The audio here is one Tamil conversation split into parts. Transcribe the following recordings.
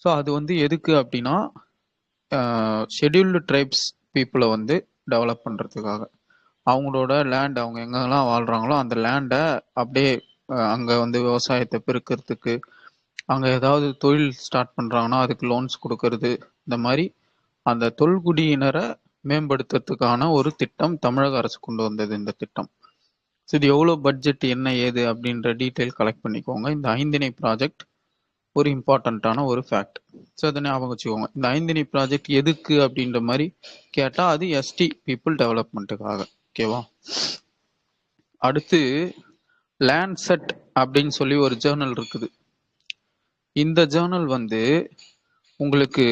ஸோ அது வந்து எதுக்கு அப்படின்னா ஷெட்யூல்டு ட்ரைப்ஸ் பீப்புளை வந்து டெவலப் பண்ணுறதுக்காக. அவங்களோட லேண்ட், அவங்க எங்கெல்லாம் வாழ்கிறாங்களோ அந்த லேண்டை அப்படியே அங்கே வந்து விவசாயத்தை பெருக்கிறதுக்கு, அங்கே ஏதாவது தொழில் ஸ்டார்ட் பண்ணுறாங்கன்னா அதுக்கு லோன்ஸ் கொடுக்கறது, இந்த மாதிரி அந்த தொல்குடியினரை மேம்படுத்துறதுக்கான ஒரு திட்டம் தமிழக அரசு கொண்டு வந்தது இந்த திட்டம். ஸோ இது எவ்வளோ பட்ஜெட், என்ன ஏது அப்படின்ற டீட்டெயில் கலெக்ட் பண்ணிக்கோங்க. இந்த ஐந்திணை ப்ராஜெக்ட் ஒரு இம்பார்ட்டண்ட்டான ஒரு ஃபேக்ட். ஸோ அதை ஞாபகம் வச்சுக்கோங்க. இந்த ஐந்திணை ப்ராஜெக்ட் எதுக்கு அப்படின்ற மாதிரி கேட்டால் அது எஸ்டி பீப்புள் டெவலப்மெண்ட்டுக்காக. ஓகேவா? அடுத்து லேண்ட்செட் அப்படின்னு சொல்லி ஒரு ஜேர்னல் இருக்குது. இந்த ஜேர்னல் வந்து உங்களுக்கு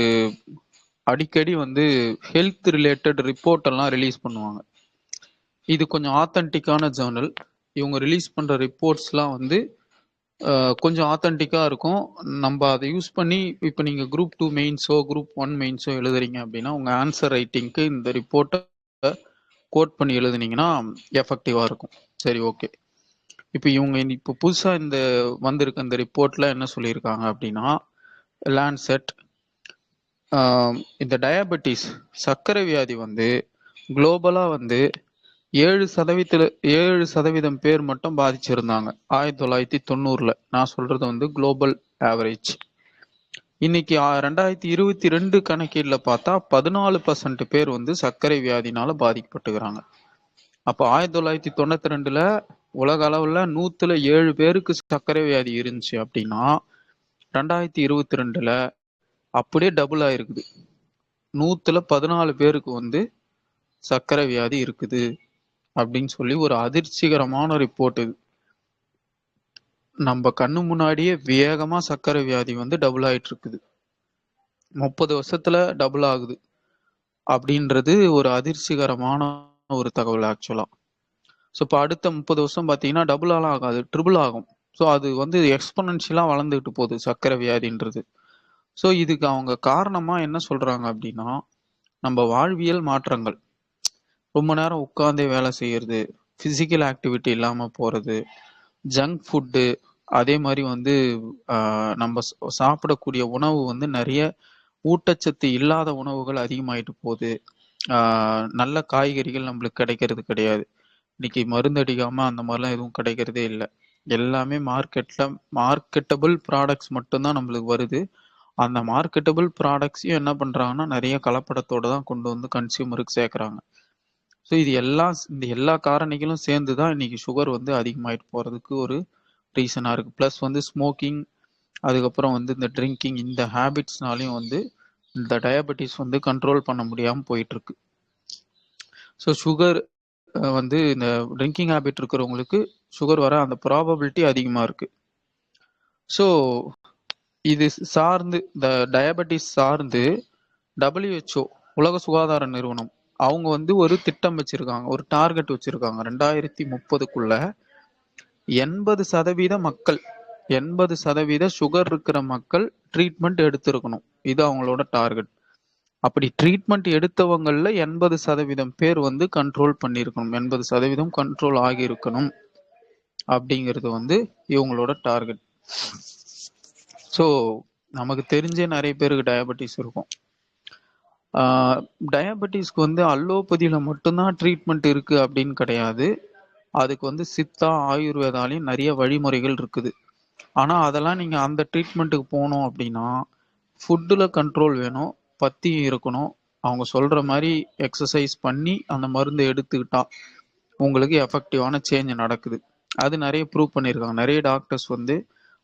அடிக்கடி வந்து ஹெல்த் ரிலேட்டட் ரிப்போர்ட் எல்லாம் ரிலீஸ் பண்ணுவாங்க. இது கொஞ்சம் ஆத்தென்டிக்கான ஜேர்னல். இவங்க ரிலீஸ் பண்ணுற ரிப்போர்ட்ஸ்லாம் வந்து கொஞ்சம் ஆத்தென்டிக்காக இருக்கும். நம்ம அதை யூஸ் பண்ணி இப்போ நீங்கள் குரூப் 2 மெயின்ஸோ குரூப் 1 மெயின்ஸோ எழுதுறீங்க அப்படின்னா உங்கள் ஆன்சர் ரைட்டிங்க்கு இந்த ரிப்போர்ட்டை கோட் பண்ணி எழுதுனீங்கன்னா எஃபெக்டிவாக இருக்கும். சரி, ஓகே. இப்போ இவங்க இப்போ புதுசாக இந்த வந்திருக்க இந்த ரிப்போர்ட்டில் என்ன சொல்லியிருக்காங்க அப்படின்னா, லேண்ட்செட் இந்த டயபெட்டிஸ் சர்க்கரை வியாதி வந்து குளோபலாக வந்து 7% பேர் மட்டும் பாதிச்சிருந்தாங்க 1990. நான் சொல்றது வந்து குளோபல் ஆவரேஜ். இன்னைக்கு 2022 கணக்கீடுல பார்த்தா 14% பேர் வந்து சர்க்கரை வியாதினால பாதிக்கப்பட்டுக்கிறாங்க. அப்போ 1992ல உலக அளவுல 107 பேருக்கு சர்க்கரை வியாதி இருந்துச்சு அப்படின்னா 2022ல அப்படியே டபுள் ஆயிருக்குது. 114 பேருக்கு வந்து சர்க்கரை வியாதி இருக்குது அப்படின்னு சொல்லி ஒரு அதிர்ச்சிகரமான ரிப்போர்ட் இது. நம்ம கண்ணு முன்னாடியே வேகமா சர்க்கரை வியாதி வந்து டபுள் ஆயிட்டு இருக்குது. 30 வருஷத்துல டபுள் ஆகுது அப்படின்றது ஒரு அதிர்ச்சிகரமான ஒரு தகவல் ஆக்சுவலா. ஸோ இப்போ அடுத்த 30 வருஷம் பார்த்தீங்கன்னா டபுளாலாம் ஆகாது, ட்ரிபிள் ஆகும். ஸோ அது வந்து எக்ஸ்பொனன்ஷியலாக வளர்ந்துக்கிட்டு போகுது சர்க்கரை வியாதின்றது. ஸோ இதுக்கு அவங்க காரணமா என்ன சொல்றாங்க அப்படின்னா, நம்ம வாழ்வியல் மாற்றங்கள், ரொம்ப நேரம் உட்காந்தே வேலை செய்யறது, ஃபிசிக்கல் ஆக்டிவிட்டி இல்லாமல் போகிறது, ஜங்க் ஃபுட்டு, அதே மாதிரி வந்து நம்ம சாப்பிடக்கூடிய உணவு வந்து நிறைய ஊட்டச்சத்து இல்லாத உணவுகள் அதிகமாயிட்டு போகுது. நல்ல காய்கறிகள் நம்மளுக்கு கிடைக்கிறது கிடையாது. இன்னைக்கு மருந்து அடிக்காமல் அந்த மாதிரிலாம் எதுவும் கிடைக்கிறதே இல்லை. எல்லாமே மார்க்கெட்டபிள் ப்ராடக்ட்ஸ் மட்டும்தான் நம்மளுக்கு வருது. அந்த மார்க்கெட்டபிள் ப்ராடக்ட்ஸையும் என்ன பண்ணுறாங்கன்னா நிறைய கலப்படத்தோடு தான் கொண்டு வந்து கன்சியூமருக்கு சேர்க்குறாங்க. ஸோ இந்த எல்லா காரணிகளும் சேர்ந்து தான் இன்னைக்கு சுகர் வந்து அதிகமாகிட்டு போகிறதுக்கு ஒரு ரீசனாக இருக்குது. ப்ளஸ் வந்து ஸ்மோக்கிங், அதுக்கப்புறம் வந்து இந்த ட்ரிங்கிங், இந்த ஹேபிட்ஸ்னாலையும் வந்து இந்த டயபெட்டிஸ் வந்து கண்ட்ரோல் பண்ண முடியாமல் போயிட்டுருக்கு. ஸோ சுகர் வந்து இந்த ட்ரிங்கிங் ஹேபிட் இருக்கிறவங்களுக்கு சுகர் வர அந்த ப்ராபபிலிட்டி அதிகமாக இருக்குது. ஸோ இது சார்ந்து இந்த டயபெட்டிஸ் சார்ந்து WHO உலக சுகாதார நிறுவனம் அவங்க வந்து ஒரு திட்டம் வச்சிருக்காங்க, ஒரு டார்கெட் வச்சிருக்காங்க. 2030க்குள்ள 80% மக்கள், 80% சுகர் இருக்கிற மக்கள் ட்ரீட்மெண்ட் எடுத்திருக்கணும். இது அவங்களோட டார்கெட். அப்படி ட்ரீட்மெண்ட் எடுத்தவங்கள்ல 80% பேர் வந்து கண்ட்ரோல் பண்ணியிருக்கணும், 80% கண்ட்ரோல் ஆகியிருக்கணும் அப்படிங்கிறது வந்து இவங்களோட டார்கெட். ஸோ நமக்கு தெரிஞ்சே நிறைய பேருக்கு டயபெட்டிஸ் இருக்கும். டயபெட்டிஸ்க்கு வந்து அலோபதியில் மட்டும்தான் ட்ரீட்மெண்ட் இருக்குது அப்படின்னு கிடையாது. அதுக்கு வந்து சித்தா, ஆயுர்வேதாலையும் நிறைய வழிமுறைகள் இருக்குது. ஆனால் அதெல்லாம் நீங்கள் அந்த ட்ரீட்மெண்ட்டுக்கு போகணும் அப்படின்னா ஃபுட்டில் கண்ட்ரோல் வேணும், பத்தியும் இருக்கணும். அவங்க சொல்கிற மாதிரி எக்ஸசைஸ் பண்ணி அந்த மருந்தை எடுத்துக்கிட்டா உங்களுக்கு எஃபெக்டிவான சேஞ்ச் நடக்குது. அது நிறைய ப்ரூவ் பண்ணியிருக்காங்க. நிறைய டாக்டர்ஸ் வந்து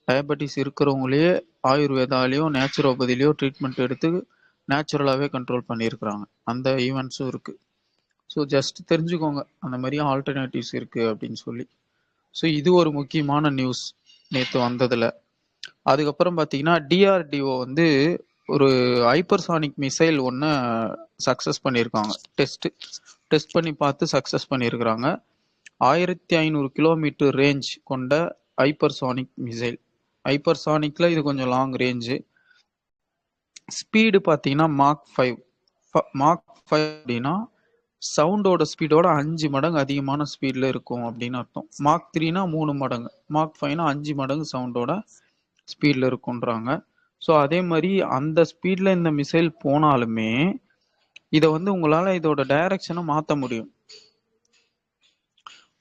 டயபெட்டிஸ் இருக்கிறவங்களையே ஆயுர்வேதாலேயோ நேச்சுரோபதிலையோ ட்ரீட்மெண்ட் எடுத்து நேச்சுரலாகவே கண்ட்ரோல் பண்ணியிருக்கிறாங்க. அந்த ஈவெண்ட்ஸும் இருக்குது. ஸோ ஜஸ்ட் தெரிஞ்சுக்கோங்க அந்த மாதிரி ஆல்டர்னேட்டிவ்ஸ் இருக்குது அப்படின்னு சொல்லி. ஸோ இது ஒரு முக்கியமான நியூஸ் நேற்று வந்ததில். அதுக்கப்புறம் பார்த்தீங்கன்னா DRDO வந்து ஒரு ஹைப்பர்சானிக் மிசைல் ஒன்று சக்ஸஸ் பண்ணியிருக்காங்க. டெஸ்ட் பண்ணி பார்த்து சக்ஸஸ் பண்ணியிருக்கிறாங்க. 1500 கிலோமீட்டர் ரேஞ்ச் கொண்ட ஹைப்பர்சானிக் மிசைல். ஹைப்பர்சானிக்கில் இது கொஞ்சம் லாங் ரேஞ்சு. ஸ்பீடு பார்த்தீங்கன்னா மாக் 5 அப்படின்னா சவுண்டோட ஸ்பீடோட 5 மடங்கு அதிகமான ஸ்பீடில் இருக்கும் அப்படின்னு அர்த்தம். மாக் 3னா 3 மடங்கு, மாக் 5னா 5 மடங்கு சவுண்டோட ஸ்பீடில் இருக்குன்றாங்க. ஸோ அதே மாதிரி அந்த ஸ்பீட்ல இந்த மிசைல் போனாலுமே இதை வந்து உங்களால இதோட டைரக்ஷனை மாற்ற முடியும்.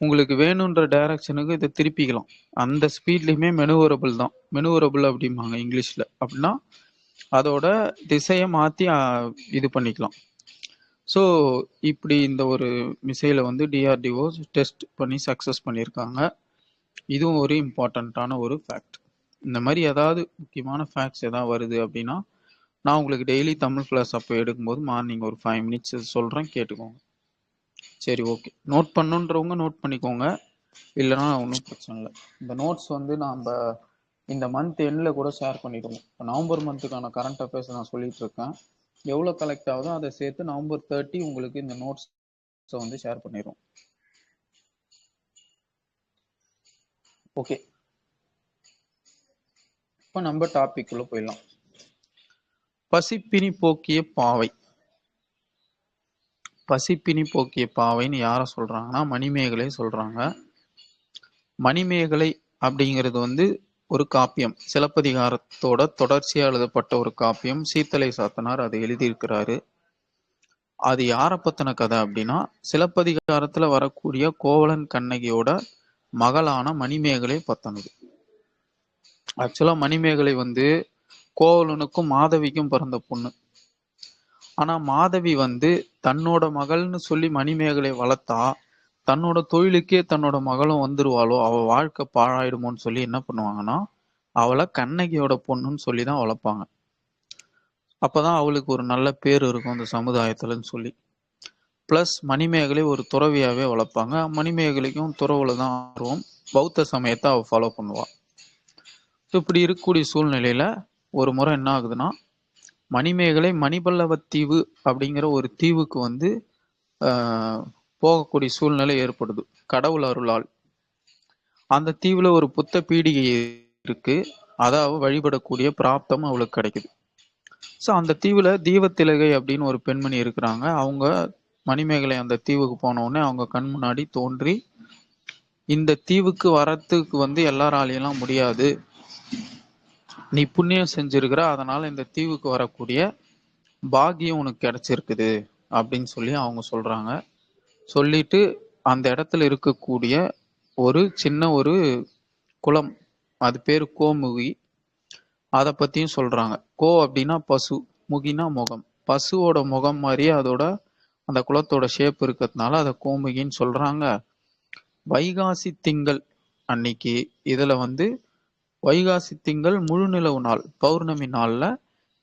உங்களுக்கு வேணுன்ற டைரக்ஷனுக்கு இதை திருப்பிக்கலாம். அந்த ஸ்பீட்லையுமே மெனுவரபிள் தான். மெனுவரபிள் அப்படிம்பாங்க இங்கிலீஷ்ல. அப்படின்னா அதோட திசையை மாற்றி இது பண்ணிக்கலாம். ஸோ இப்படி இந்த ஒரு மிசைலை வந்து டிஆர்டிஓ டெஸ்ட் பண்ணி சக்ஸஸ் பண்ணியிருக்காங்க. இதுவும் ஒரு இம்பார்ட்டண்ட்டான ஒரு ஃபேக்ட். இந்த மாதிரி ஏதாவது முக்கியமான ஃபேக்ட்ஸ் ஏதாவது வருது அப்படின்னா நான் உங்களுக்கு டெய்லி தமிழ் கிளாஸ் அப்போ எடுக்கும்போது மார்னிங் ஒரு 5 மினிட்ஸ் சொல்கிறேன், கேட்டுக்கோங்க. சரி, ஓகே. நோட் பண்ணுன்றவங்க நோட் பண்ணிக்கோங்க, இல்லைனா ஒன்றும் பிரச்சனை இல்லை. இந்த நோட்ஸ் வந்து நாம் இந்த மந்த் எண்டில் கூட ஷேர் பண்ணிடுவோம். இப்போ நவம்பர் மந்த்துக்கான கரண்ட் அஃபேர்ஸ் நான் சொல்லிட்டு இருக்கேன். எவ்வளோ கலெக்ட் ஆகுதோ அதை சேர்த்து நவம்பர் 30 உங்களுக்கு இந்த நோட்ஸை வந்து ஷேர் பண்ணிடுவோம். ஓகே, இப்போ நம்ம டாபிக் உள்ள போயிடலாம். பசிப்பினி போக்கிய பாவை. பசிப்பினி போக்கிய பாவைன்னு யாரை சொல்றாங்கன்னா மணிமேகலை சொல்றாங்க. மணிமேகலை அப்படிங்கிறது வந்து ஒரு காப்பியம், சிலப்பதிகாரத்தோட தொடர்ச்சியா எழுதப்பட்ட ஒரு காப்பியம். சீத்தலை சாத்தனார் அதை எழுதியிருக்கிறாரு. அது யாரை பத்தின கதை அப்படின்னா சிலப்பதிகாரத்துல வரக்கூடிய கோவலன் கண்ணகியோட மகளான மணிமேகலை பத்தினது. ஆக்சுவலா மணிமேகலை வந்து கோவலனுக்கும் மாதவிக்கும் பிறந்த பொண்ணு. ஆனா மாதவி வந்து தன்னோட மகள்னு சொல்லி மணிமேகலை வளர்த்தா தன்னோட தொழிலுக்கே தன்னோட மகளும் வந்துருவாளோ, அவ வாழ்க்கை பாழாயிடுமோன்னு சொல்லி என்ன பண்ணுவாங்கன்னா அவளை கண்ணகியோட பொண்ணுன்னு சொல்லி தான் வளர்ப்பாங்க. அப்பதான் அவளுக்கு ஒரு நல்ல பேர் இருக்கும் அந்த சமுதாயத்துலன்னு சொல்லி. பிளஸ் மணிமேகலை ஒரு துறவியாவே வளர்ப்பாங்க. மணிமேகலைக்கும் துறவுல தான் ஆர்வம். பௌத்த சமயத்தை அவ ஃபாலோ பண்ணுவா. இப்படி இருக்கக்கூடிய சூழ்நிலையில ஒரு முறை என்ன ஆகுதுன்னா மணிமேகலை மணிபல்லவத்தீவு அப்படிங்கிற ஒரு தீவுக்கு வந்து போகக்கூடிய சூழ்நிலை ஏற்படுது கடவுள் அருளால். அந்த தீவுல ஒரு புத்த பீடிகை இருக்கு. அதாவது வழிபடக்கூடிய பிராப்தம் அவளுக்கு கிடைக்குது. ஸோ அந்த தீவுல தீவத்திலகை அப்படின்னு ஒரு பெண்மணி இருக்கிறாங்க. அவங்க மணிமேகலை அந்த தீவுக்கு போன உடனே அவங்க கண் முன்னாடி தோன்றி இந்த தீவுக்கு வரத்துக்கு வந்து எல்லாராலையெல்லாம் முடியாது, நீ புண்ணியம் செஞ்சிருக்கிற, அதனால இந்த தீவுக்கு வரக்கூடிய பாக்கியம் உனக்கு கிடைச்சிருக்குது அப்படின்னு சொல்லி அவங்க சொல்றாங்க. சொல்லிட்டு அந்த இடத்துல இருக்கக்கூடிய ஒரு சின்ன ஒரு குளம், அது பேரு கோமுகி, அதை பத்தியும் சொல்றாங்க. கோ அப்படின்னா பசு, முகினா முகம். பசுவோட முகம் மாதிரியே அதோட அந்த குளத்தோட ஷேப் இருக்கிறதுனால அதை கோமுகின்னு சொல்றாங்க. வைகாசி திங்கள் அன்னைக்கு இதுல வந்து வைகாசி திங்கள் முழு நிலவு நாள், பௌர்ணமி நாள்ல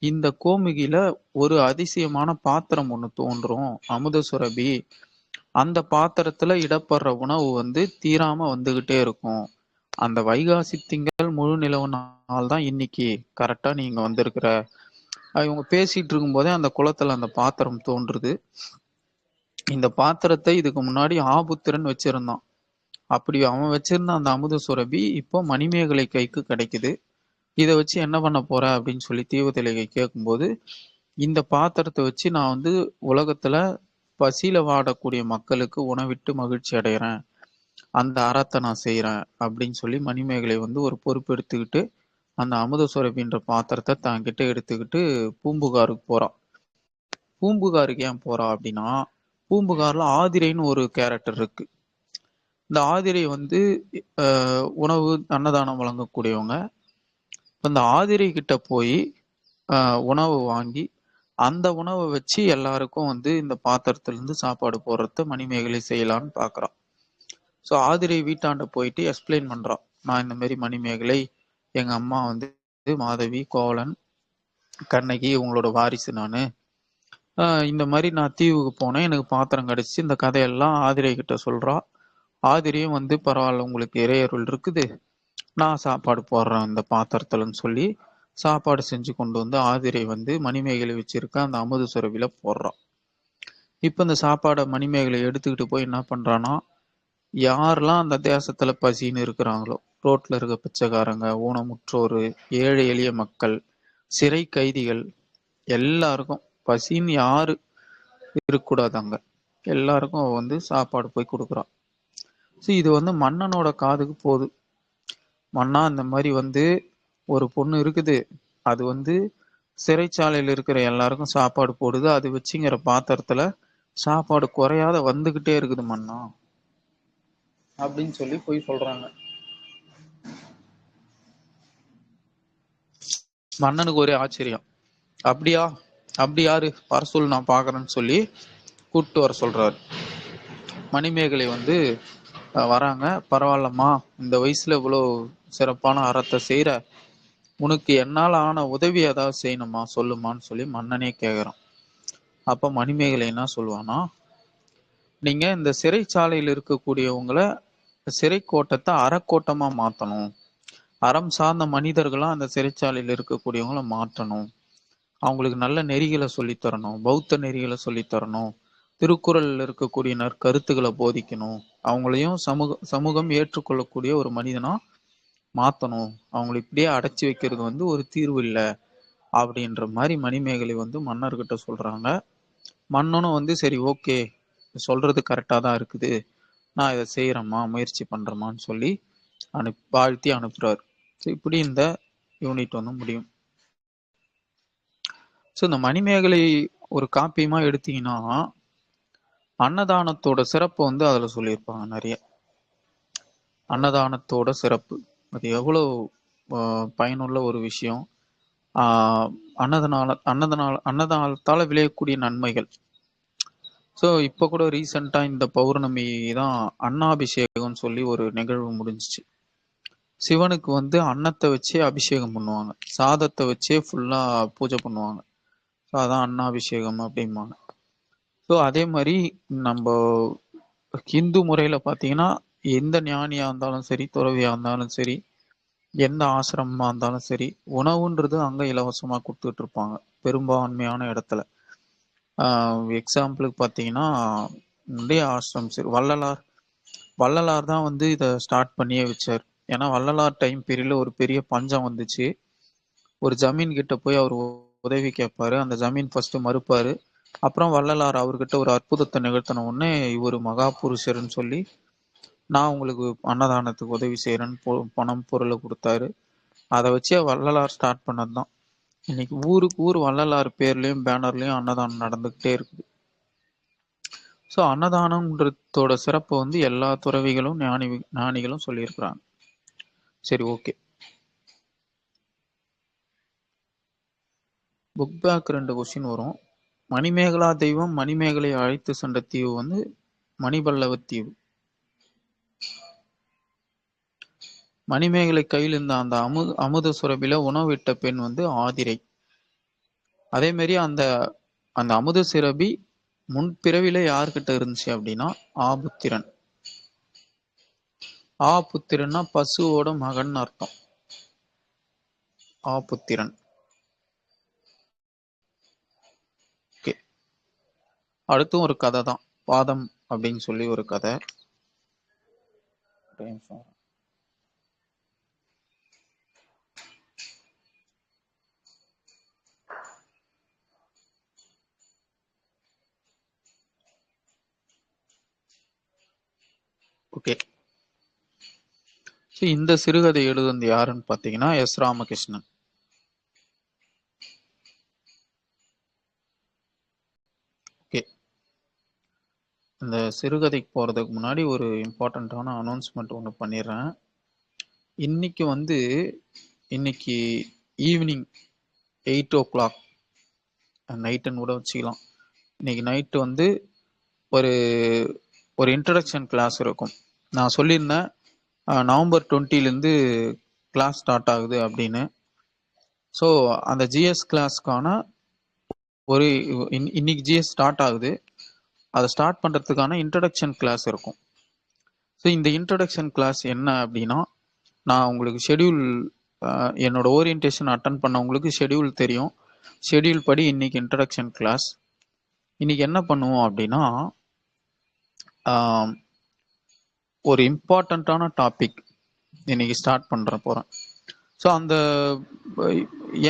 இந்த கோமுகில ஒரு அதிசயமான பாத்திரம் ஒண்ணு தோன்றும், அமுத சுரபி. அந்த பாத்திரத்துல இடப்படுற உணவு வந்து தீராம வந்துகிட்டே இருக்கும். அந்த வைகாசி திங்கள் முழு நிலவு நாள் தான் இன்னைக்கு கரெக்டா நீங்க வந்திருக்கிற. இவங்க பேசிட்டு இருக்கும் போதே அந்த குளத்துல அந்த பாத்திரம் தோன்றுது. இந்த பாத்திரத்தை இதுக்கு முன்னாடி ஆபுத்திரன் வச்சிருந்தான். அப்படி அவன் வச்சிருந்த அந்த அமுத சுரபி இப்போ மணிமேகலை கைக்கு கிடைக்குது. இதை வச்சு என்ன பண்ண போற அப்படின்னு சொல்லி தீவத்திலகை கேட்கும்போது இந்த பாத்திரத்தை வச்சு நான் வந்து உலகத்துல பசியில வாடக்கூடிய மக்களுக்கு உணவிட்டு மகிழ்ச்சி அடைகிறேன், அந்த அறத்தை நான் செய்யறேன் அப்படின்னு சொல்லி மணிமேகலை வந்து ஒரு பொறுப்பு எடுத்துக்கிட்டு அந்த அமுத சுரபின்ற பாத்திரத்தை தன்கிட்ட எடுத்துக்கிட்டு பூம்புகாருக்கு போறான். பூம்புகாருக்கு ஏன் போறா அப்படின்னா பூம்புகார்ல ஆதிரைன்னு ஒரு கேரக்டர் இருக்கு. இந்த ஆதிரை வந்து உணவு அன்னதானம் வழங்கக்கூடியவங்க. அந்த ஆதிரை கிட்ட போய் உணவு வாங்கி அந்த உணவை வச்சு எல்லாருக்கும் வந்து இந்த பாத்திரத்துல இருந்து சாப்பாடு போடுறத மணிமேகலை செய்யலான்னு பாக்குறான். ஸோ ஆதிரை வீட்டாண்ட போயிட்டு எக்ஸ்பிளைன் பண்றான், நான் இந்த மாதிரி மணிமேகலை, எங்க அம்மா வந்து மாதவி, கோவலன், கண்ணகி, உங்களோட வாரிசு நானு. இந்த மாதிரி நான் தீவுக்கு போனேன், எனக்கு பாத்திரம் கிடைச்சி, இந்த கதையெல்லாம் ஆதிரை கிட்ட சொல்றா. ஆதிரியும் வந்து பரவாயில்ல, உங்களுக்கு இறையருள் இருக்குது, நான் சாப்பாடு போடுறேன் இந்த பாத்திரத்துலன்னு சொல்லி சாப்பாடு செஞ்சு கொண்டு வந்து ஆதிரை வந்து மணிமேகலை வச்சிருக்க அந்த அமுத சுரபில போடுறான். இப்ப இந்த சாப்பாடை மணிமேகலை எடுத்துக்கிட்டு போய் என்ன பண்றான்னா யாரெல்லாம் அந்த தேசத்துல பசின்னு இருக்கிறாங்களோ, ரோட்ல இருக்க பிச்சைக்காரங்க, ஊனமுற்றோரு, ஏழை எளிய மக்கள், சிறை கைதிகள், எல்லாருக்கும் பசின்னு யாரு இருக்கக்கூடாது அங்க, எல்லாருக்கும் வந்து சாப்பாடு போய் கொடுக்குறான். ஸோ இது வந்து மன்னனோட காதுக்கு போகுது. மன்னா, இந்த மாதிரி வந்து ஒரு பொண்ணு இருக்குது, அது வந்து சிறைச்சாலையில் இருக்கிற எல்லாருக்கும் சாப்பாடு போடுது. அது வச்சுங்கிற பாத்திரத்துல சாப்பாடு குறையாத வந்துகிட்டே இருக்குது மன்னா அப்படின்னு சொல்லி போய் சொல்றாங்க. மன்னனுக்கு ஒரே ஆச்சரியம். அப்படியா, அப்படி யாரு வர சொல்லு, நான் பாக்குறேன்னு சொல்லி கூப்பிட்டு வர சொல்றாரு. மணிமேகலை வந்து வராங்க. பரவாயில்லம்மா, இந்த வயசுல இவ்வளவு சிறப்பான அறத்தை செய்யற, உனக்கு என்னால ஆன உதவி ஏதாவது செய்யணுமா சொல்லுமான்னு சொல்லி மன்னனே கேக்குறான். அப்ப மணிமேகலை என்ன சொல்லுவானா, நீங்க இந்த சிறைச்சாலையில் இருக்கக்கூடியவங்களை சிறை கோட்டத்தை அறக்கோட்டமா மாத்தணும். அறம் சார்ந்த மனிதர்களா அந்த சிறைச்சாலையில் இருக்கக்கூடியவங்கள மாற்றணும். அவங்களுக்கு நல்ல நெறிகளை சொல்லித்தரணும், பௌத்த நெறிகளை சொல்லித்தரணும், திருக்குறள் இருக்கக்கூடிய நற்கருத்துக்களை போதிக்கணும், அவங்களையும் சமூகம் ஏற்றுக்கொள்ளக்கூடிய ஒரு மனிதனா மாத்தணும். அவங்களை இப்படியே அடைச்சி வைக்கிறது வந்து ஒரு தீர்வு இல்லை அப்படின்ற மாதிரி மணிமேகலை வந்து மன்னர்கிட்ட சொல்றாங்க. மன்னனும் வந்து சரி ஓகே, சொல்றது கரெக்டா தான் இருக்குது, நான் இதை செய்யறேம்மா, முயற்சி பண்றேம்மான்னு சொல்லி வாழ்த்தி அனுப்புறாரு. இப்படி இந்த யூனிட் வந்து முடியும். ஸோ இந்த மணிமேகலை ஒரு காப்பியமா எடுத்தீங்கன்னா அன்னதானத்தோட சிறப்பு வந்து அதுல சொல்லியிருப்பாங்க நிறைய. அன்னதானத்தோட சிறப்பு அது எவ்வளவு பயனுள்ள ஒரு விஷயம். அன்னதானத்தால விளையக்கூடிய நன்மைகள். ஸோ இப்போ கூட ரீசெண்டா இந்த பௌர்ணமி தான் அன்னாபிஷேகம்னு சொல்லி ஒரு நிகழ்வு முடிஞ்சிச்சு. சிவனுக்கு வந்து அன்னத்தை வச்சே அபிஷேகம் பண்ணுவாங்க, சாதத்தை வச்சே ஃபுல்லா பூஜை பண்ணுவாங்க. ஸோ அதான் அன்னாபிஷேகம் அப்படிம்பாங்க. ஸோ அதே மாதிரி நம்ம ஹிந்து முறையில பார்த்தீங்கன்னா எந்த ஞானியா இருந்தாலும் சரி, துறவியா இருந்தாலும் சரி, எந்த ஆசிரமமா இருந்தாலும் சரி, உணவுன்றது அங்க இலவசமா கொடுத்துட்டு இருப்பாங்க பெரும்பான்மையான இடத்துல. எக்ஸாம்பிளுக்கு பார்த்தீங்கன்னா நிறைய ஆசிரம் சரி, வள்ளலார் தான் வந்து இதை ஸ்டார்ட் பண்ணியே வச்சார். ஏன்னா வள்ளலார் டைம் பீரியட்ல ஒரு பெரிய பஞ்சம் வந்துச்சு. ஒரு ஜமீன் கிட்ட போய் அவர் உதவி கேட்பாரு. அந்த ஜமீன் ஃபர்ஸ்ட் மறுப்பாரு. அப்புறம் வள்ளலார் அவர்கிட்ட ஒரு அற்புதத்தை நிகழ்த்தின உடனே இவர் மகா புருஷர்னு சொல்லி நான் உங்களுக்கு அன்னதானத்துக்கு உதவி செய்யறேன்னு பணம் பொருளை கொடுத்தாரு. அதை வச்சே வள்ளலார் ஸ்டார்ட் பண்ணதுதான். இன்னைக்கு ஊருக்கு ஊர் வள்ளலார் பேர்லயும் பேனர்லயும் அன்னதானம் நடந்துகிட்டே இருக்குது. ஸோ அன்னதானம்ன்றதோட சிறப்பு வந்து எல்லா துறவிகளும் ஞானிகளும் சொல்லியிருக்கிறாங்க. சரி, ஓகே. புக் பேக் 2 கொஸ்டின் வரும். மணிமேகலா தெய்வம் மணிமேகலை அழைத்து சென்ற தீவு வந்து மணிபல்லவ தீவு. மணிமேகலை கையில் இருந்த அந்த அமுத சுரபில உணவிட்ட பெண் வந்து ஆதிரை. அதே மாதிரி அந்த அந்த அமுத சுரபி முன்பிறவில யார்கிட்ட இருந்துச்சு அப்படின்னா ஆபுத்திரன். ஆபுத்திரன்னா பசுவோட மகன் அர்த்தம். ஆபுத்திரன். ஓகே. அடுத்தும் ஒரு கதை தான், பாதம் அப்படின்னு சொல்லி ஒரு கதை. ஓகே. இந்த சிறுகதை எழுதுனது யாருன்னு பாத்தீங்கன்னா எஸ் ராமகிருஷ்ணன். ஓகே. இந்த சிறுகதைக்கு போறதுக்கு முன்னாடி ஒரு இம்பார்ட்டண்ட்டான அனௌன்ஸ்மெண்ட் ஒன்று பண்ணிடுறேன். இன்னைக்கு ஈவினிங் 8 o'clock நைட்டுன்னு கூட வச்சுக்கலாம். இன்னைக்கு நைட்டு வந்து ஒரு ஒரு இன்ட்ரடக்ஷன் கிளாஸ் இருக்கும். நான் சொல்லியிருந்தேன் நவம்பர் 20 கிளாஸ் ஸ்டார்ட் ஆகுது அப்படின்னு. ஸோ அந்த ஜிஎஸ் கிளாஸ்க்கான ஒரு இன்னைக்கு ஜிஎஸ் ஸ்டார்ட் ஆகுது. அதை ஸ்டார்ட் பண்ணுறதுக்கான இன்ட்ரடக்ஷன் கிளாஸ் இருக்கும். ஸோ இந்த இன்ட்ரடக்ஷன் கிளாஸ் என்ன அப்படின்னா, நான் உங்களுக்கு ஷெடியூல், என்னோட ஓரியன்டேஷன் அட்டன் பண்ணவங்களுக்கு ஷெடியூல் தெரியும். ஷெடியூல் படி இன்னைக்கு இன்ட்ரடக்ஷன் கிளாஸ். இன்னைக்கு என்ன பண்ணுவோம் அப்படின்னா, ஒரு இம்பார்ட்டண்ட்டான டாபிக் இன்னைக்கு ஸ்டார்ட் பண்ணுற போகிறேன். ஸோ அந்த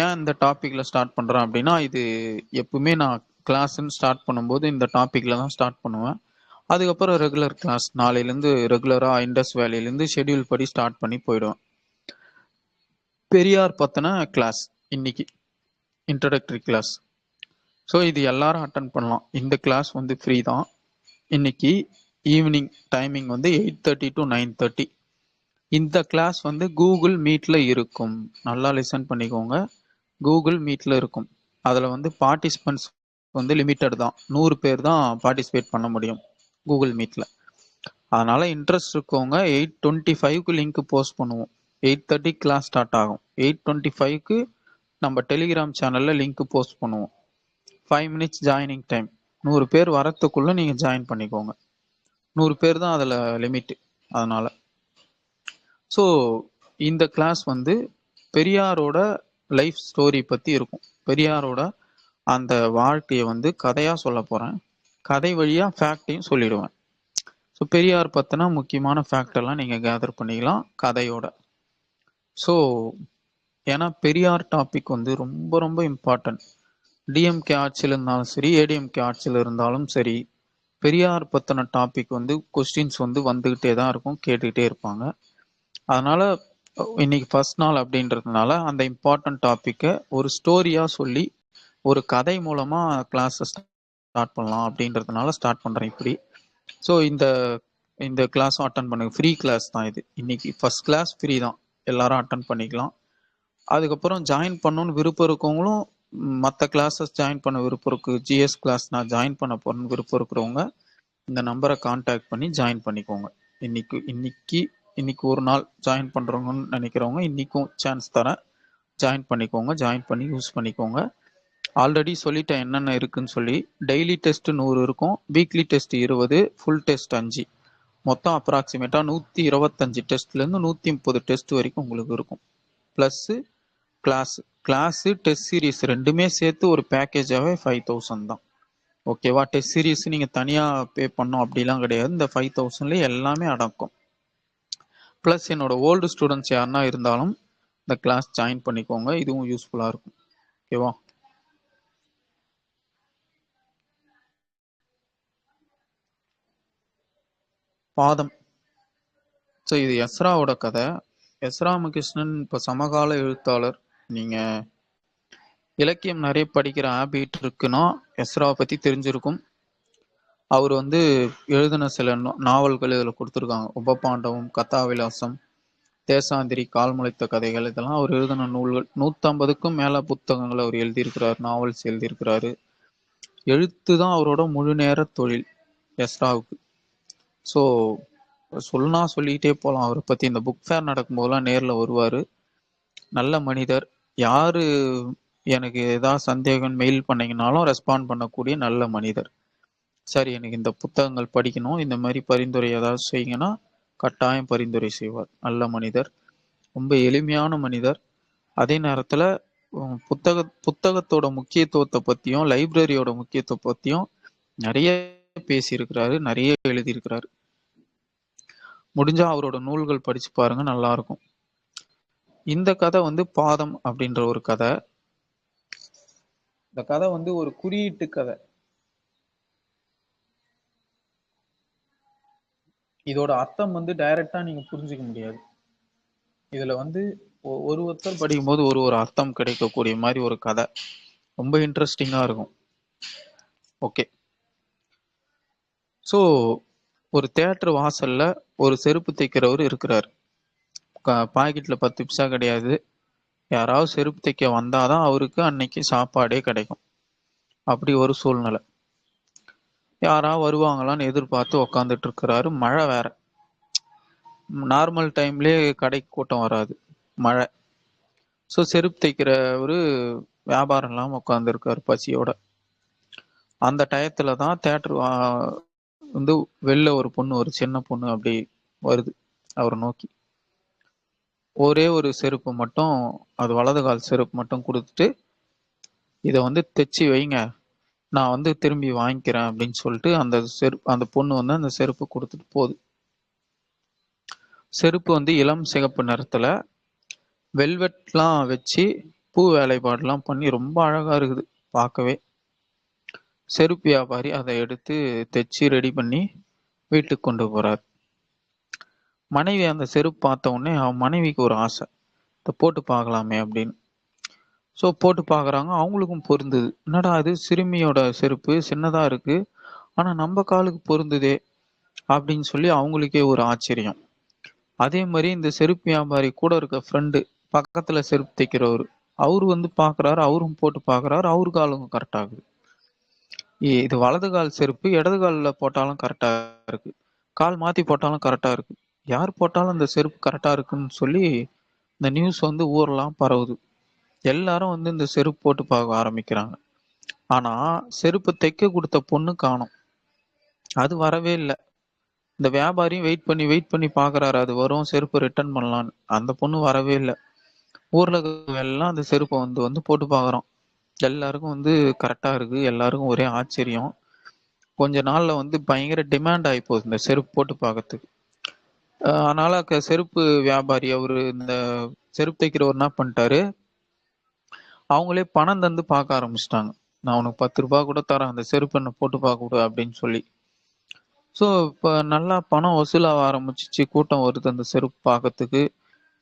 ஏன் இந்த டாப்பிக்கில் ஸ்டார்ட் பண்ணுறேன் அப்படின்னா, இது எப்பவுமே நான் கிளாஸ்ன்னு ஸ்டார்ட் பண்ணும்போது இந்த டாப்பிக்கில் தான் ஸ்டார்ட் பண்ணுவேன். அதுக்கப்புறம் ரெகுலர் கிளாஸ் நாளையிலேருந்து ரெகுலராக இண்டஸ் வேலியிலேருந்து ஷெடியூல் படி ஸ்டார்ட் பண்ணி போயிடுவேன். பெரியார் பற்றின கிளாஸ் இன்னைக்கு இன்ட்ரடக்டரி கிளாஸ். ஸோ இது எல்லாரும் அட்டன் பண்ணலாம். இந்த கிளாஸ் வந்து ஃப்ரீ தான். இன்னைக்கு ஈவினிங் டைமிங் வந்து 8:30 to 9:30. இந்த கிளாஸ் வந்து கூகுள் மீட்ல இருக்கும். நல்லா லிசன் பண்ணிக்கோங்க. கூகுள் மீட்ல இருக்கும். அதில் வந்து பார்ட்டிசிபென்ட்ஸ் வந்து லிமிட்டட் தான். 100 பேர் தான் பார்ட்டிசிபேட் பண்ண முடியும் கூகுள் மீட்ல. அதனால இன்ட்ரெஸ்ட் இருக்கவங்க 8:25க்கு லிங்க் போஸ்ட் பண்ணுவோம். 8:30 கிளாஸ் ஸ்டார்ட் ஆகும். 8:25க்கு நம்ம டெலிகிராம் சேனல்ல லிங்க் போஸ்ட் பண்ணுவோம். 5 minutes ஜாயினிங் டைம். 100 பேர் வரத்துக்குள்ள நீங்க ஜாயின் பண்ணிக்கோங்க. 100 பேர் தான் அதில் லிமிட். அதனால ஸோ இந்த கிளாஸ் வந்து பெரியாரோட லைஃப் ஸ்டோரி பற்றி இருக்கும். பெரியாரோட அந்த வாழ்க்கையை வந்து கதையாக சொல்ல போகிறேன். கதை வழியாக ஃபேக்டையும் சொல்லிடுவேன். ஸோ பெரியார் பற்றினா முக்கியமான ஃபேக்டெல்லாம் நீங்கள் கேதர் பண்ணிக்கலாம் கதையோட. ஸோ ஏன்னா பெரியார் டாபிக் வந்து ரொம்ப ரொம்ப இம்பார்ட்டன்ட். டிஎம்கே ஆட்சியில் இருந்தாலும் சரி, ஏடிஎம்கே ஆட்சியில் இருந்தாலும் சரி, பெரியார் பற்றின டாபிக் வந்து கொஸ்டின்ஸ் வந்து வந்துக்கிட்டே தான் இருக்கும், கேட்டுக்கிட்டே இருப்பாங்க. அதனால இன்னைக்கு ஃபர்ஸ்ட் நாள் அப்படின்றதுனால அந்த இம்பார்ட்டன்ட் டாப்பிக்கை ஒரு ஸ்டோரியாக சொல்லி ஒரு கதை மூலமாக கிளாஸை ஸ்டார்ட் பண்ணலாம் அப்படின்றதுனால ஸ்டார்ட் பண்ணுறேன் இப்படி. ஸோ இந்த கிளாஸும் அட்டன் பண்ணுங்க. ஃப்ரீ கிளாஸ் தான் இது. இன்னைக்கு ஃபர்ஸ்ட் கிளாஸ் ஃப்ரீ தான், எல்லாரும் அட்டன் பண்ணிக்கலாம். அதுக்கப்புறம் ஜாயின் பண்ணணும்னு விருப்பம் இருக்கவங்களும் மற்ற கிளாஸஸ் ஜாயின் பண்ண விருப்பம் இருக்கு, ஜிஎஸ் கிளாஸ் நான் ஜாயின் பண்ண போறேன்னு விருப்பம் இருக்கிறவங்க இந்த நம்பரை கான்டாக்ட் பண்ணி ஜாயின் பண்ணிக்கோங்க. இன்னைக்கு ஒரு நாள் ஜாயின் பண்றவங்கன்னு நினைக்கிறவங்க இன்னைக்கும் சான்ஸ் தரேன், ஜாயின் பண்ணிக்கோங்க. ஜாயின் பண்ணி யூஸ் பண்ணிக்கோங்க. ஆல்ரெடி சொல்லிட்டேன் என்னென்ன இருக்குன்னு சொல்லி. டெய்லி டெஸ்ட் 100 இருக்கும், வீக்லி டெஸ்ட் 20, ஃபுல் டெஸ்ட் 5. மொத்தம் அப்ராக்சிமேட்டா 125 டெஸ்ட்லேருந்து 130 டெஸ்ட் வரைக்கும் உங்களுக்கு இருக்கும். ப்ளஸ் கிளாஸ் டெஸ்ட் சீரீஸ் ரெண்டுமே சேர்த்து ஒரு பேக்கேஜாகவே 5000 தான். ஓகேவா? டெஸ்ட் சீரீஸ் நீங்கள் தனியாக பே பண்ணோம் அப்படிலாம் கிடையாது. இந்த 5000லேயே எல்லாமே அடக்கும். ப்ளஸ் என்னோட ஓல்டு ஸ்டூடெண்ட்ஸ் யாருன்னா இருந்தாலும் இந்த கிளாஸ் ஜாயின் பண்ணிக்கோங்க. இதுவும் யூஸ்ஃபுல்லாக இருக்கும். ஓகேவா? பாதம். ஸோ இது எஸ்ராவோட கதை. எஸ் ராமகிருஷ்ணன் இப்போ சமகால எழுத்தாளர். நீங்கள் இலக்கியம் நிறைய படிக்கிற ஹேபிட் இருக்குன்னா எஸ்ராவை பற்றி தெரிஞ்சிருக்கும். அவர் வந்து எழுதின சில நாவல்கள் இதில் கொடுத்துருக்காங்க. உபபாண்டவம், கதாவிலாசம், தேசாந்திரி, கால்முளைத்த கதைகள், இதெல்லாம் அவர் எழுதின நூல்கள். 150க்கும் மேல புத்தகங்கள் அவர் எழுதியிருக்கிறார், நாவல்ஸ் எழுதியிருக்கிறாரு. எழுத்து தான் அவரோட முழு நேர தொழில் எஸ்ராவுக்கு. ஸோ சொல்லனா சொல்லிக்கிட்டே போகலாம் அவரை பற்றி. இந்த புக் ஃபேர் நடக்கும்போதெல்லாம் நேரில் வருவார். நல்ல மனிதர். யாரு எனக்கு ஏதாவது சந்தேகம் மெயில் பண்ணீங்கனாலும் ரெஸ்பாண்ட் பண்ணக்கூடிய நல்ல மனிதர். சரி, எனக்கு இந்த புத்தகங்கள் படிக்கணும், இந்த மாதிரி பரிந்துரை ஏதாவது செய்யுங்கன்னா கட்டாயம் பரிந்துரை செய்வார். நல்ல மனிதர், ரொம்ப எளிமையான மனிதர். அதே நேரத்தில் புத்தகத்தோட முக்கியத்துவத்தை பற்றியும் லைப்ரரியோட முக்கியத்துவத்தை பற்றியும் நிறைய பேசியிருக்கிறாரு, நிறைய எழுதியிருக்கிறாரு. முடிஞ்சா அவரோட நூல்கள் படிச்சு பாருங்க, நல்லா இருக்கும். இந்த கதை வந்து பாதம் அப்படின்ற ஒரு கதை. இந்த கதை வந்து ஒரு குறியீட்டு கதை. இதோட அர்த்தம் வந்து டைரக்டா நீங்க புரிஞ்சுக்க முடியாது. இதுல வந்து ஒருத்தர் படிக்கும் போது ஒரு அர்த்தம் கிடைக்கக்கூடிய மாதிரி ஒரு கதை. ரொம்ப இன்ட்ரெஸ்டிங்கா இருக்கும். ஓகே. ஸோ ஒரு தியேட்டர் வாசல்ல ஒரு செருப்பு தைக்கிறவர் இருக்கிறார். பாக்கெட்ல 10 பைசா கிடையாது. யாராவது செருப்பு தைக்க வந்தாதான் அவருக்கு அன்னைக்கு சாப்பாடே கிடைக்கும். அப்படி ஒரு சூழ்நிலை. யாராவது வருவாங்களான்னு எதிர்பார்த்து உக்காந்துட்டு இருக்கிறாரு. மழை வேற. நார்மல் டைம்லேயே கடைக்கு கூட்டம் வராது, மழை. ஸோ செருப்பு தைக்கிற ஒரு வியாபாரம் இல்லாமல் உட்காந்துருக்காரு பசியோட. அந்த டயத்துல தான் தேட்டர் வந்து வெளில ஒரு பொண்ணு, ஒரு சின்ன பொண்ணு அப்படி வருது அவரை நோக்கி. ஒரே ஒரு செருப்பு மட்டும், அது வலது கால் செருப்பு மட்டும் கொடுத்துட்டு, இதை வந்து தைச்சி வைங்க, நான் வந்து திரும்பி வாங்கிக்கிறேன் அப்படின்னு சொல்லிட்டு அந்த பொண்ணு வந்து அந்த செருப்பு கொடுத்துட்டு போகுது. செருப்பு வந்து இளம் சிகப்பு நிறத்துல வெல்வெட்லாம் வச்சு பூ வேலைப்பாடுலாம் பண்ணி ரொம்ப அழகா இருக்குது பார்க்கவே. செருப்பு வியாபாரி அதை எடுத்து தைச்சி ரெடி பண்ணி வீட்டுக்கு கொண்டு போறார். மனைவி அந்த செருப்பு பார்த்த உடனே அவன் மனைவிக்கு ஒரு ஆசை, இதை போட்டு பார்க்கலாமே அப்படின்னு. ஸோ போட்டு பார்க்குறாங்க. அவங்களுக்கும் பொருந்துது. என்னடா இது சிறுமியோட செருப்பு சின்னதா இருக்கு. ஆனா நம்ம காலுக்கு பொருந்துதே! அப்படின்னு சொல்லி அவங்களுக்கே ஒரு ஆச்சரியம். அதே மாரி இந்த செருப்பு வியாபாரி கூட இருக்க ஃப்ரெண்டு பக்கத்துல செருப்பு தைக்கிறவரு. அவரு வந்து பார்க்குறாரு. அவரும் போட்டு பார்க்குறாரு. அவரு காலுக்கும் கரெக்ட் ஆகுது. இது வலது கால் செருப்பு இடது கால்ல போட்டாலும் கரெக்ட்டா இருக்கு. கால் மாத்தி போட்டாலும் கரெக்ட்டா இருக்கு. யார் போட்டாலும் இந்த செருப்பு கரெக்ட்டா இருக்குன்னு சொல்லி, இந்த நியூஸ் வந்து ஊரெல்லாம் பரவுது. எல்லாரும் வந்து இந்த செருப்பு போட்டு பார்க்க ஆரம்பிக்கிறாங்க. ஆனா, செருப்பு தைக்க குடுத்த பொண்ணு காணோம். அது வரவே இல்ல. இந்த வியாபாரியும் வெயிட் பண்ணி பார்க்குறாரு. அது வரும் செருப்பு ரிட்டர்ன் பண்ணலான்னு. அந்த பொண்ணு வரவே இல்ல. ஊர்ல இருக்கிறவங்க எல்லாம் அந்த செருப்ப வந்து வந்து போட்டு பார்க்குறோம். எல்லாருக்கும் வந்து கரெக்ட்டா இருக்கு. எல்லாருக்கும் ஒரே ஆச்சரியம். கொஞ்ச நாள்ல வந்து பயங்கர டிமாண்ட் ஆயிப்போகுது இந்த செருப்பு போட்டு பார்க்கறதுக்கு. அதனால செருப்பு வியாபாரி அவரு இந்த செருப்பு தைக்கிறவர் என்ன பண்ணிட்டாரு, அவங்களே பணம் தந்து பார்க்க ஆரம்பிச்சுட்டாங்க. நான் உனக்கு ₹10 கூட தரேன். அந்த செருப்பு என்ன போட்டு பார்க்க விடு அப்படின்னு சொல்லி. ஸோ இப்ப நல்லா பணம் வசூலாக ஆரம்பிச்சுச்சு. கூட்டம் வருது அந்த செருப்பு பார்க்கறதுக்கு.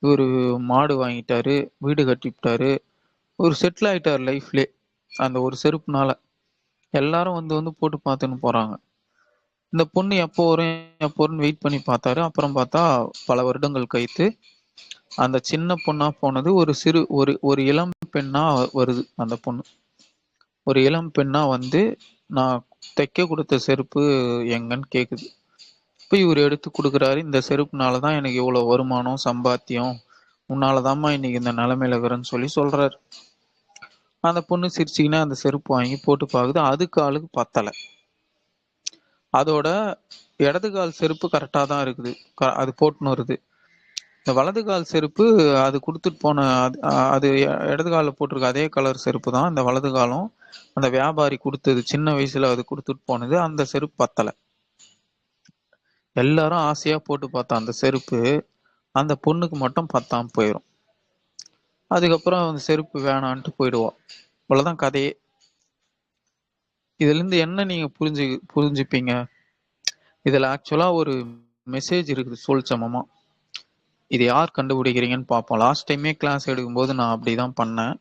இவரு மாடு வாங்கிட்டாரு, வீடு கட்டிப்புட்டாரு. ஒரு செட்டில் ஆயிட்டாரு லைஃப்லயே. அந்த ஒரு செருப்புனால. எல்லாரும் வந்து வந்து போட்டு பார்த்துன்னு போறாங்க. இந்த பொண்ணு எப்போ வரும், எப்போ வரும்னு வெயிட் பண்ணி பார்த்தாரு. அப்புறம் பார்த்தா பல வருடங்கள் கழித்து, அந்த சின்ன பொண்ணா போனது ஒரு சிறு ஒரு ஒரு இளம் பெண்ணா வருது அந்த பொண்ணு. ஒரு இளம் பெண்ணா வந்து, நான் தைக்க குடுத்த செருப்பு எங்கன்னு கேக்குது. இப்ப இவரு எடுத்து குடுக்குறாரு. இந்த செருப்புனால தான் எனக்கு இவ்வளோ வருமானம், சம்பாத்தியம். உன்னால தாம்மா இன்னைக்கு இந்த நிலைமையில இருக்கிறேன்னு சொல்லி சொல்றாரு. அந்த பொண்ணு சிரிச்சுக்கினே அந்த செருப்பு வாங்கி போட்டு பாக்குது. அதுக்கு ஆளுக்கு பத்தல. அதோட இடது கால் செருப்பு கரெக்டா தான் இருக்குது. அது போட்டுன்னு வருது. இந்த வலது கால் செருப்பு அது குடுத்துட்டு போன அது இடது கால்ல போட்டிருக்க அதே கலர் செருப்பு தான். இந்த வலது காலும் அந்த வியாபாரி குடுத்தது. சின்ன வயசுல அது குடுத்துட்டு போனது. அந்த செருப்பு பத்தல. எல்லாரும் ஆசையா போட்டு பார்த்த அந்த செருப்பு, அந்த பொண்ணுக்கு மட்டும் பத்தாம போயிரும். அதுக்கப்புறம் அந்த செருப்பு வேணான்ட்டு போயிடுவா. இவ்வளவுதான் கதையே. இதுலருந்து என்ன நீங்க புரிஞ்சுப்பீங்க? இதுல ஆக்சுவலா ஒரு மெசேஜ் இருக்குது சூழ்ச்சமமா. இது யார் கண்டுபிடிக்கிறீங்கன்னு பார்ப்போம். லாஸ்ட் டைமே கிளாஸ் எடுக்கும்போது நான் அப்படிதான் பண்ணேன்.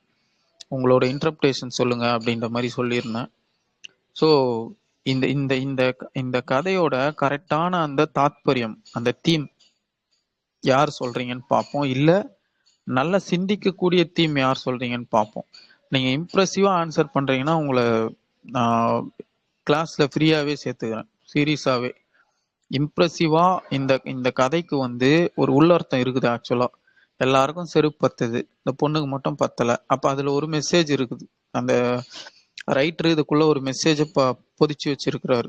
உங்களோட இன்டர்பிரேஷன் சொல்லுங்க அப்படின்ற மாரி சொல்லியிருந்தேன். ஸோ இந்த இந்த இந்த இந்த கதையோட கரெக்டான அந்த தாத்பரியம், அந்த தீம் யார் சொல்றீங்கன்னு பார்ப்போம். இல்ல நல்லா சிந்திக்கக்கூடிய தீம் யார் சொல்றீங்கன்னு பார்ப்போம். நீங்க இம்ப்ரெசிவா ஆன்சர் பண்றீங்கன்னா உங்களை நான் கிளாஸ்ல ஃப்ரீயாவே சேர்த்துக்கிறேன். சீரியஸாவே. இம்ப்ரெசிவா இந்த இந்த கதைக்கு வந்து ஒரு உள்ளர்த்தம் இருக்குது ஆக்சுவலா. எல்லாருக்கும் செருப்பு பத்துது. இந்த பொண்ணுக்கு மட்டும் பத்தல. அப்ப அதுல ஒரு மெசேஜ் இருக்குது. அந்த ரைட்டர் இதுக்குள்ள ஒரு மெசேஜ பொதிச்சு வச்சிருக்கிறாரு.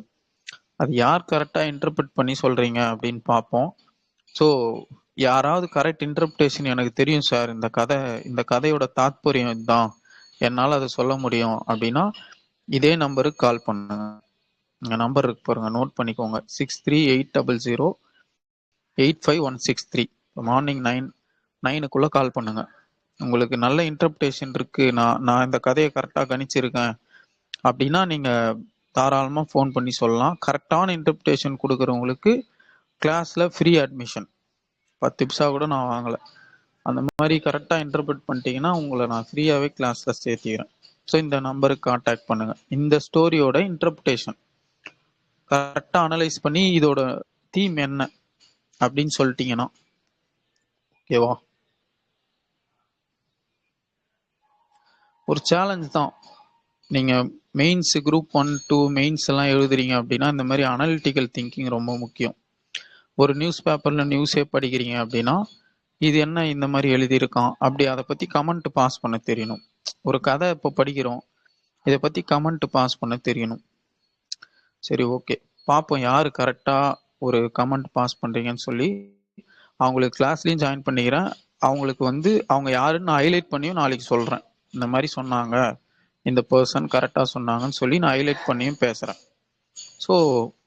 அது யார் கரெக்டா இன்டர்பிரட் பண்ணி சொல்றீங்க அப்படின்னு பார்ப்போம். ஸோ யாராவது கரெக்ட் இன்டர்பிரேஷன் எனக்கு தெரியும் சார். இந்த கதையோட தாத்பரியம் இதுதான். என்னால அதை சொல்ல முடியும் அப்படின்னா இதே நம்பருக்கு கால் பண்ணுங்க. எங்க நம்பர் இருக்கு பாருங்க, நோட் பண்ணிக்கோங்க. 6380085163. மார்னிங் 9 கால் பண்ணுங்க. உங்களுக்கு நல்ல இன்டர்பிரேஷன் இருக்கு, நான் இந்த கதையை கரெக்டாக கணிச்சிருக்கேன் அப்படின்னா நீங்க தாராளமா ஃபோன் பண்ணி சொல்லலாம். கரெக்டான இன்டர்பிரேஷன் கொடுக்குறவங்களுக்கு கிளாஸ்ல ஃப்ரீ அட்மிஷன். 10 பைசா கூட நான் வாங்கல. அந்த மாதிரி கரெக்டா இன்டர்பிரட் பண்ணிட்டீங்கன்னா உங்களை நான் ஃப்ரீயாவே கிளாஸ்ல சேர்த்திக்கிறேன். ஸோ இந்த நம்பருக்கு கான்டாக்ட் பண்ணுங்க. இந்த ஸ்டோரியோட இன்டர்பிரேஷன் கரெக்டா அனலைஸ் பண்ணி இதோட தீம் என்ன அப்படின்னு சொல்லிட்டீங்கன்னா ஓகேவா? ஒரு சேலஞ்ச் தான். நீங்க மெயின்ஸ் குரூப் 1, 2 மெயின்ஸ் எல்லாம் எழுதுறீங்க அப்படின்னா இந்த மாதிரி அனலிட்டிக்கல் திங்கிங் ரொம்ப முக்கியம். ஒரு நியூஸ் பேப்பர்ல நியூஸே படிக்கிறீங்க அப்படின்னா இது என்ன இந்த மாதிரி எழுதியிருக்கான் அப்படி அதை பத்தி கமெண்ட் பாஸ் பண்ண தெரியணும். ஒரு கதை இப்போ படிக்கிறோம், இதை பத்தி கமெண்ட் பாஸ் பண்ண தெரியணும். சரி, ஓகே, பார்ப்போம் யாரு கரெக்டா ஒரு கமெண்ட் பாஸ் பண்றீங்கன்னு சொல்லி அவங்களுக்கு கிளாஸ்லயும் ஜாயின் பண்ணிக்கிறேன். அவங்களுக்கு வந்து அவங்க யாருன்னு ஹைலைட் பண்ணியும் நாளைக்கு சொல்றேன். இந்த மாதிரி சொன்னாங்க, இந்த பர்சன் கரெக்டா சொன்னாங்கன்னு சொல்லி நான் ஹைலைட் பண்ணியும் பேசுறேன். ஸோ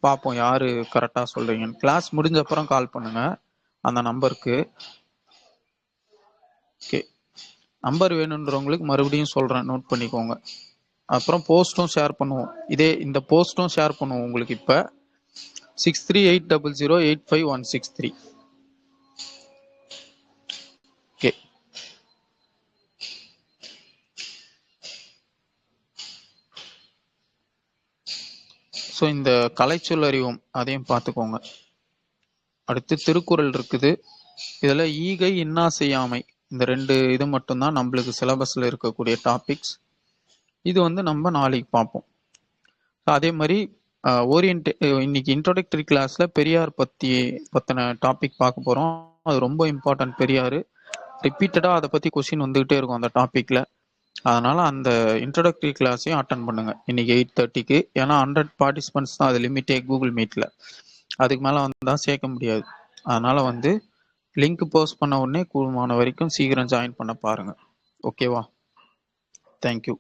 பார்ப்போம் யாரு கரெக்டா சொல்றீங்கன்னு. கிளாஸ் முடிஞ்ச அப்புறம் கால் பண்ணுங்க அந்த நம்பருக்கு. ஓகே, நம்பர் வேணுன்றவங்களுக்கு மறுபடியும் சொல்றேன், நோட் பண்ணிக்கோங்க. அப்புறம் போஸ்ட்டும் ஷேர் பண்ணுவோம். இந்த போஸ்ட்டும் ஷேர் பண்ணுவோம் உங்களுக்கு. இப்ப 6380085163. ஓகே. ஸோ இந்த கலைச்சொல் அறிவோம் அதையும் பார்த்துக்கோங்க. அடுத்து திருக்குறள் இருக்குது. இதில் ஈகை இன்னா செய்யாமை இந்த 2 இது மட்டும்தான் நம்மளுக்கு சிலபஸில் இருக்கக்கூடிய டாபிக்ஸ். இது வந்து நம்ம நாளைக்கு பார்ப்போம். அதே மாதிரி இன்னைக்கு இன்ட்ரோடக்டரி கிளாஸ்ல பெரியார் பத்தின டாபிக் பார்க்க போறோம். அது ரொம்ப இம்பார்ட்டன்ட். பெரியார் ரிப்பீட்டடா அதை பத்தி கொஸ்டின் வந்துகிட்டே இருக்கும் அந்த டாபிக்ல. அதனால அந்த இன்ட்ரோடக்டரி கிளாஸையும் அட்டன் பண்ணுங்க இன்னைக்கு 8:30க்கு. ஏன்னா 100 பார்ட்டிசிபென்ட்ஸ் தான் அது லிமிட்டே கூகுள் மீட்ல. அதுக்கு மேல வந்தா சேர்க்க முடியாது. அதனால வந்து லிங்க் போஸ்ட் பண்ண உடனே கூடுமான வரைக்கும் சீக்கிரம் ஜாயின் பண்ண பாருங்க. ஓகேவா? தேங்க்யூ.